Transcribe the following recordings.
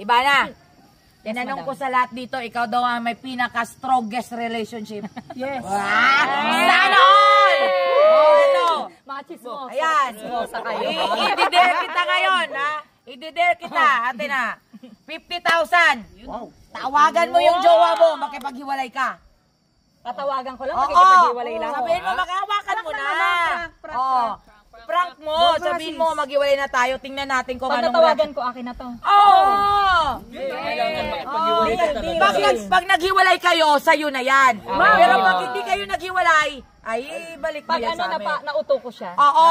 Iba na. Tinanong ko sa lahat dito, ikaw daw ang may pinaka-strongest relationship. Yes. Sana all! Ano? Mga chismosa. Ayan. Chismosa kayo. I-dare kita ngayon, ha? I-dare kita, ate na. 50,000. Wow. Tawagan mo yung jowa mo, makipaghiwalay ka. Tatawagan ko lang, Oo. makikipag-iwalay lang. Sabihin mo, makahawakan mo na. Prank. Oo. Prank mo, sabihin mo, maghiwalay na tayo. Tingnan natin kung Pag anong natawagan ko, akin na to. Oo! Kailangan makipag-iwalay ka talaga. Pag naghiwalay kayo, sa'yo na yan. Pero pag hindi kayo naghiwalay, ay balik mo Pag yan ano, sa amin. nauto ko siya. Oo.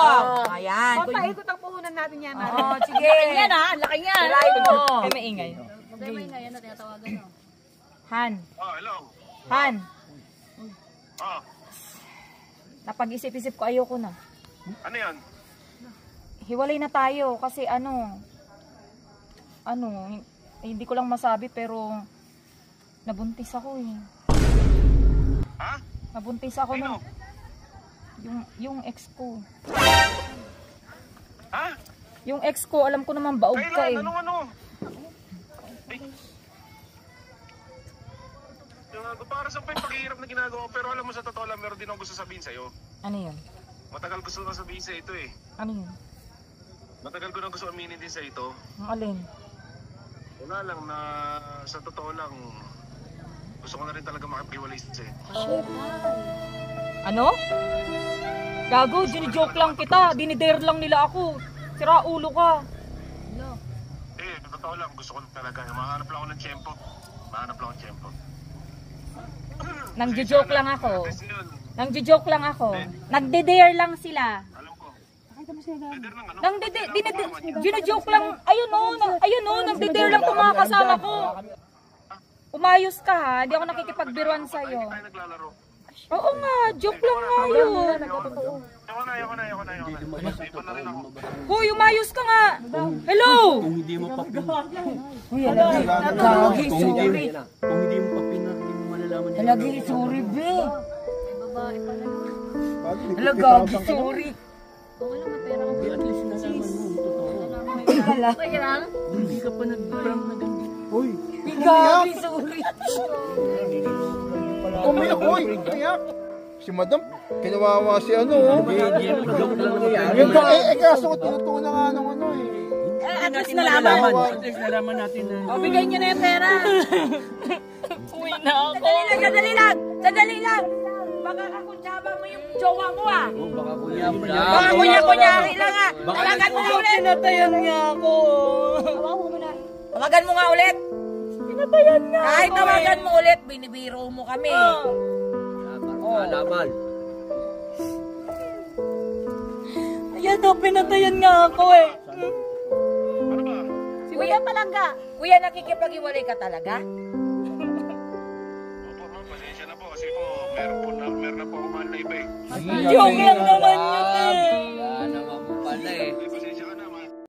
Ayan. Papaikot ang puhunan natin yan. Oo, sige. Yan ha, laki niya. Try mo. Ay, maingay. Problema yun ngayon na tinatawagan mo. Han, Oh, hello. Han, Oh, napag-isip-isip ko, ayoko na. ano yan? Hiwalay na tayo kasi hindi ko lang masabi pero nabuntis ako eh. Ha? Nabuntis ako Sino? yung ex ko. Ha? Yung ex ko, alam ko naman baog ka eh. Kailan? Ano? Ay. Para sa pa yung paghihirap na ginagawa ko, pero alam mo sa totoo lang, meron din ako gusto sabihin sa'yo. Ano yun? Matagal gusto na sabihin sa ito eh. Ano yun? Matagal ko na gusto aminin din sa ito. Ang alin? Wala lang na sa totoo lang, gusto ko na rin talaga makipag-iwalay sa'yo. Ano? Gago, joke lang kita. Dinidare lang nila ako. Sira ulo ka. Eh, sa totoo lang, gusto ko na talaga. Mahanap lang ako ng tiyempo. Nangjo-joke lang ako. Kasi yun, Nangjo-joke lang ako. Nagde-dare lang sila. alam ko. Leader ng ano? Gino-joke lang. Ayun o, nagde-dare lang itong mga kasama ko. Umayos ka ha, hindi ako nakikipagbiruan sa'yo. Hindi tayo naglalaro. Oo nga, joke lang nga yun. Ayoko na. Iba na rin ako. Hoy, umayos ka nga. Hello! Kung hindi mo pa Uy, halagi, sorry. Kung hindi mo pa hindi mo malalaman. Halagi, sorry, be. Babae pala. Halagi, sorry. Okay lang, may pera ka. At least nalaman mo yung totoo. Okay lang. Hindi ka pa nag-prank na ganyan. Hoy! Halagi, sorry. Umiyak, boy! Umiyak! Si madam, kinawawa si ano, oh. Joke lang naman yan. Yung kaso ko tinutunan nga ng ano, eh. At least nalaman. At least nalaman natin na. O, bigay niyo na yung pera. Uwi na ako. Sandali lang. Baka kakuntsaba mo yung jowa mo ah. Oh, baka kuya-kuya. Baka kunya-kunyari lang ah. Tawagan mo nga ulit. Pinatayan nga ako. Tawagan mo nga ulit. Pinatayan nga Kahit ako tawagan mo ulit, binibiro mo kami. Malaman. Ayan o, pinatayan nga ako eh. Ano ba? Si Kuya Palangga. Kuya, nakikipag-iwalay ka talaga? Opo, ma'am, pasensya na po kasi po meron na po ako mahal na iba eh. Joke lang naman